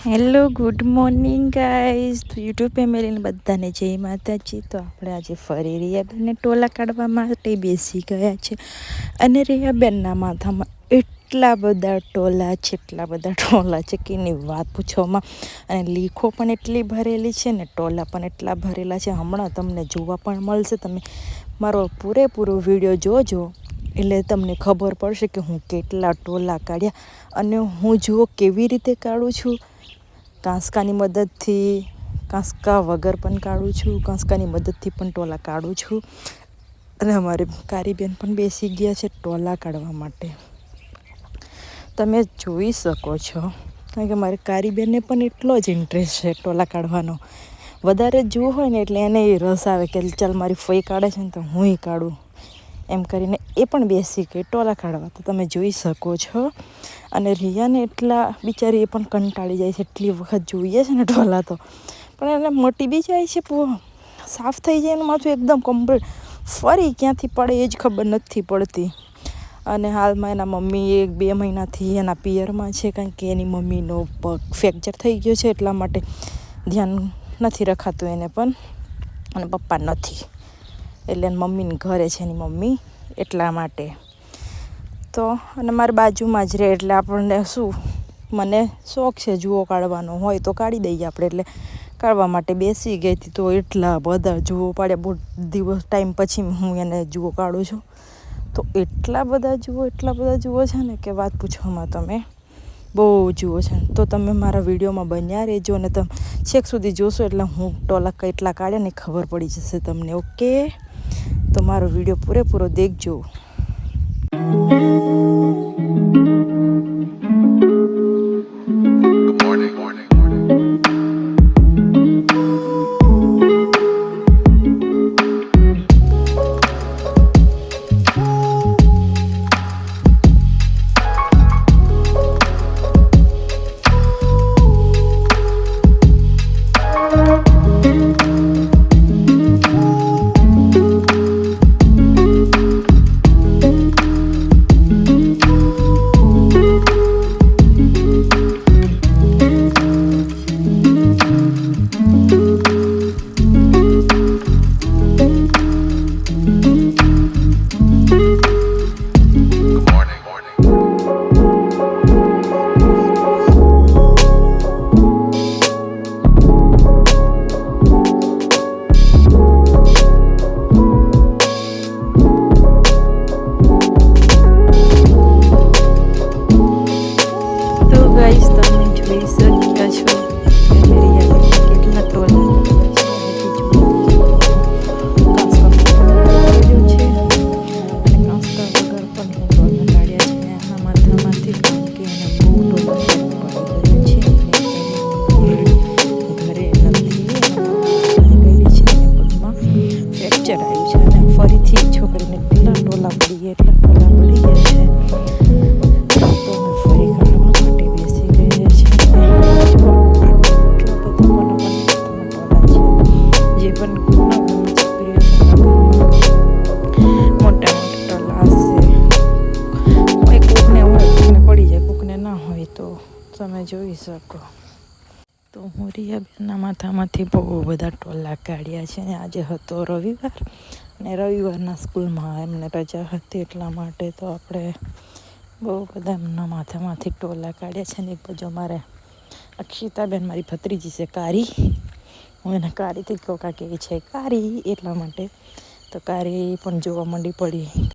Hello good morning guys, તો YouTube ફેમિલીને બધાને જય માતાજી. તો આપણે આજે ફરી રિયાબેનને ટોલા કાઢવા માટે બેસી ગયા છે અને રિયાબેનના માથામાં એટલા બધા ટોલા છે કે એની વાત પૂછવામાં. અને લીખો પણ એટલી ભરેલી છે ને ટોલા પણ એટલા ભરેલા છે. હમણાં તમને જોવા પણ મળશે. તમે મારો પૂરેપૂરો વિડીયો જોજો એટલે તમને ખબર પડશે કે હું કેટલા ટોલા કાઢ્યા અને હું જુઓ કેવી રીતે કાઢું છું. કાંસકાની મદદથી, કાંસકા વગર પણ કાઢું છું, કાંસકાની મદદથી પણ ટોલા કાઢું છું. અને અમારે કારીબેન પણ બેસી ગયા છે ટોલા કાઢવા માટે. તમે જોઈ શકો છો કારણ કે મારે કારીબેનને પણ એટલો જ ઇન્ટરેસ્ટ છે ટોલા કાઢવાનો. વધારે જોવું હોય ને એટલે એને એ રસ આવે કે ચાલ મારી ફઈ કાઢે છે ને તો હુંય કાઢું એમ કરીને એ પણ બેસી ગઈ ટોલા કાઢવા. તો તમે જોઈ શકો છો. અને રિયાને એટલા બિચારી એ પણ કંટાળી જાય છે, એટલી વખત જોઈએ છે ને ટોલા તો પણ એને મટી બી જાય છે. સાફ થઈ જાય એનું માથું એકદમ કમ્પ્લીટ, ફરી ક્યાંથી પડે એ જ ખબર નથી પડતી. અને હાલમાં એના મમ્મી 1-2 મહિનાથી એના પિયરમાં છે કારણ કે એની મમ્મીનો પગ ફ્રેક્ચર થઈ ગયો છે એટલા માટે ધ્યાન નથી રખાતું એને પણ. અને પપ્પા નથી એટલે એની મમ્મીને ઘરે છે એની મમ્મી એટલા માટે. તો અને મારી બાજુમાં જ રહે એટલે આપણને શું, મને શોખ છે જુઓ કાઢવાનો હોય તો કાઢી દઈએ આપણે. એટલે કાઢવા માટે બેસી ગઈ હતી. તો એટલા બધા જુઓ પાડ્યા, બહુ દિવસ ટાઈમ પછી હું એને જુઓ કાઢું છું. તો એટલા બધા જુઓ છે ને કે વાત પૂછવામાં. તમે બહુ જુઓ છે તો તમે મારા વિડીયોમાં બન્યા રહેજો અને તમે છેક સુધી જોશો એટલે હું ટોલા કેટલા કાઢ્યા ને ખબર પડી જશે તમને. ઓકે, તો મારો વિડીયો પૂરેપૂરો દેખજો. ગાઈસ તમે જોઈ શક્યા છો કેટલા ટોલા છે અને કાંસકા વગર પણ હું ટોલા કાઢ્યા છે એના માથામાંથી. કારણ કે એને બહુ ટોલા પડી ગયા છે. ઘરે નથી ગયેલી છે અને પગમાં ફ્રેક્ચર આવ્યું છે અને ફરીથી છોકરીને એટલા ટોલા પડી ગયા છે. તમે જોઈ શકો. તો હું રિયાબેનના માથામાંથી બહુ બધા ટોલા કાઢ્યા છે. આજે હતો રવિવાર અને રવિવારના સ્કૂલમાં એમને રજા હતી એટલા માટે તો આપણે બહુ બધા એમના માથામાંથી ટોલા કાઢ્યા છે. ને એક બાજુ અમારે અક્ષિતાબેન મારી ભત્રીજી છે કારી, હું એને કારીથી કોકા કહે છે કારી એટલા માટે. તો કારી પણ જોવા માંડી પડી.